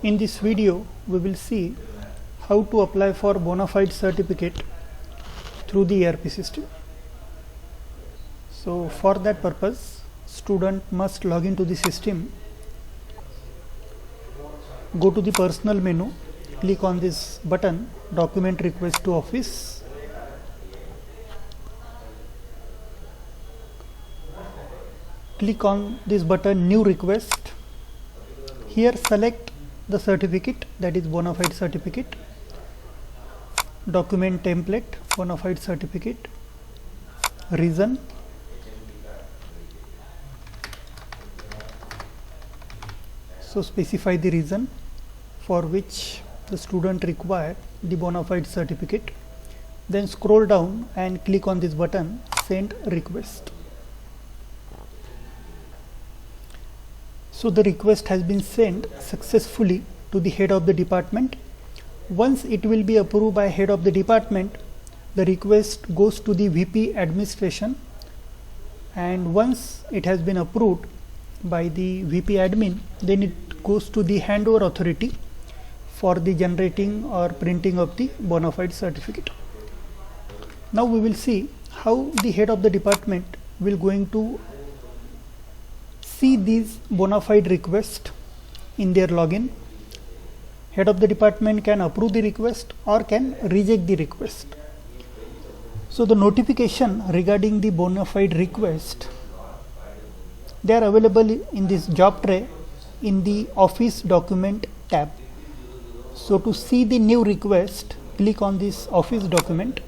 In this video, we will see how to apply for bona fide certificate through the ERP system. So for that purpose, student must log into the system, go to the personal menu, click on this button document request to office, click on this button new request. Here select the certificate, that is bona fide certificate, document template bona fide certificate, reason, so specify the reason for which the student require the bona fide certificate, then scroll down and click on this button send request. So the request has been sent successfully to the head of the department. Once it will be approved by head of the department, the request goes to the VP administration, and once it has been approved by the VP admin, then it goes to the handover authority for the generating or printing of the bona fide certificate. Now we will see how the head of the department will going to see these bona fide requests in their login. Head of the department can approve the request or can reject the request. So the notification regarding the bona fide request, they are available in this job tray in the Office document tab. So to see the new request, click on this Office document.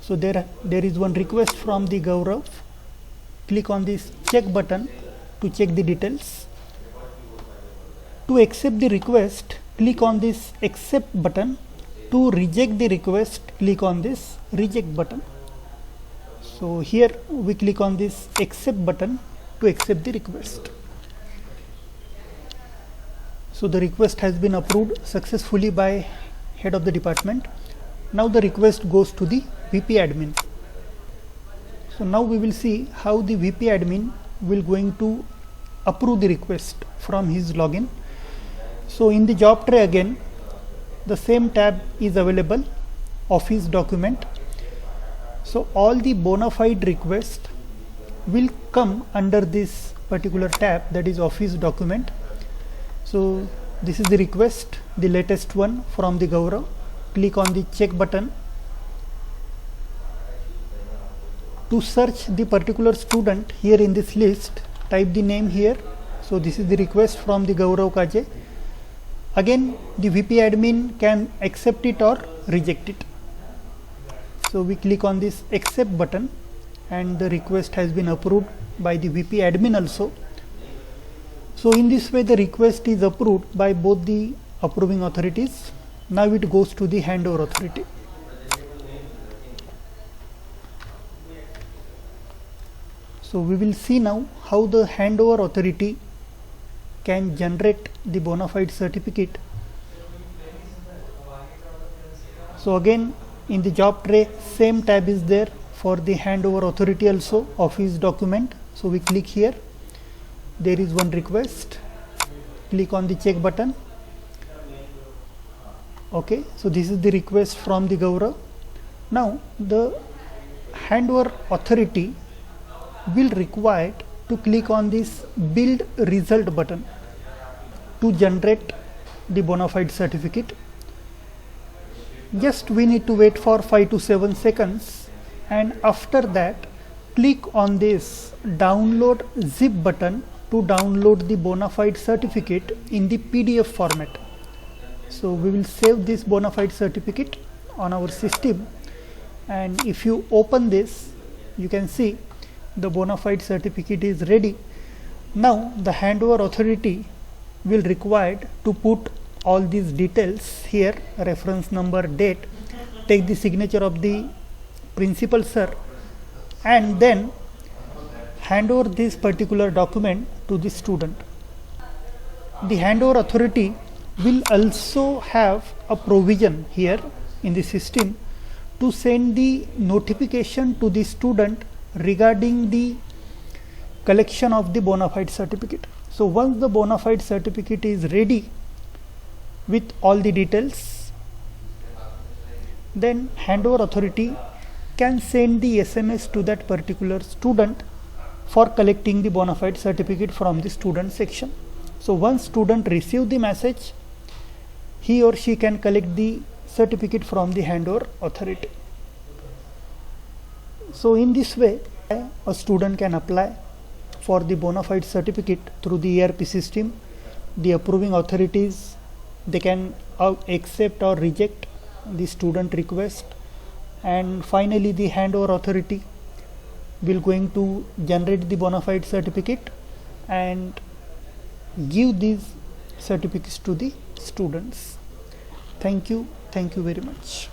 So there is one request from the Gaurav. Click on this check button to check the details. To accept the request, click on this accept button. To reject the request, click on this reject button. So here we click on this accept button to accept the request. So the request has been approved successfully by head of the department. Now the request goes to the VP admin. So now we will see how the VP admin will going to approve the request from his login. So in the job tray again, the same tab is available, Office document. So all the bona fide request will come under this particular tab, that is Office document. So this is the request, the latest one from the Gaurav. Click on the check button. To search the particular student, here in this list, type the name here. So this is the request from the Gaurav Kaje. Again, the VP admin can accept it or reject it. So we click on this accept button and the request has been approved by the VP admin also. So in this way the request is approved by both the approving authorities. Now it goes to the handover authority. So we will see now how the handover authority can generate the bona fide certificate. So again in the job tray, same tab is there for the handover authority also, Office document. So we click here, there is one request, click on the check button. Okay, so this is the request from the Gaurav. Now the handover authority will require to click on this build result button to generate the bona fide certificate. Just we need to wait for 5 to 7 seconds, and after that click on this download zip button to download the bona fide certificate in the PDF format. So we will save this bona fide certificate on our system, and if you open this, you can see the bona fide certificate is ready. Now the handover authority will require to put all these details here, reference number, date, take the signature of the principal sir, and then hand over this particular document to the student. The handover authority will also have a provision here in the system to send the notification to the student regarding the collection of the bona fide certificate. So once the bona fide certificate is ready, with all the details. Then handover authority can send the SMS to that particular student for collecting the bona fide certificate from the student section. So once student receive the message, he or she can collect the certificate from the handover authority. So in this way, a student can apply for the bona fide certificate through the ERP system. The approving authorities, they can accept or reject the student request, and finally the handover authority will going to generate the bona fide certificate and give these certificates to the students. Thank you very much.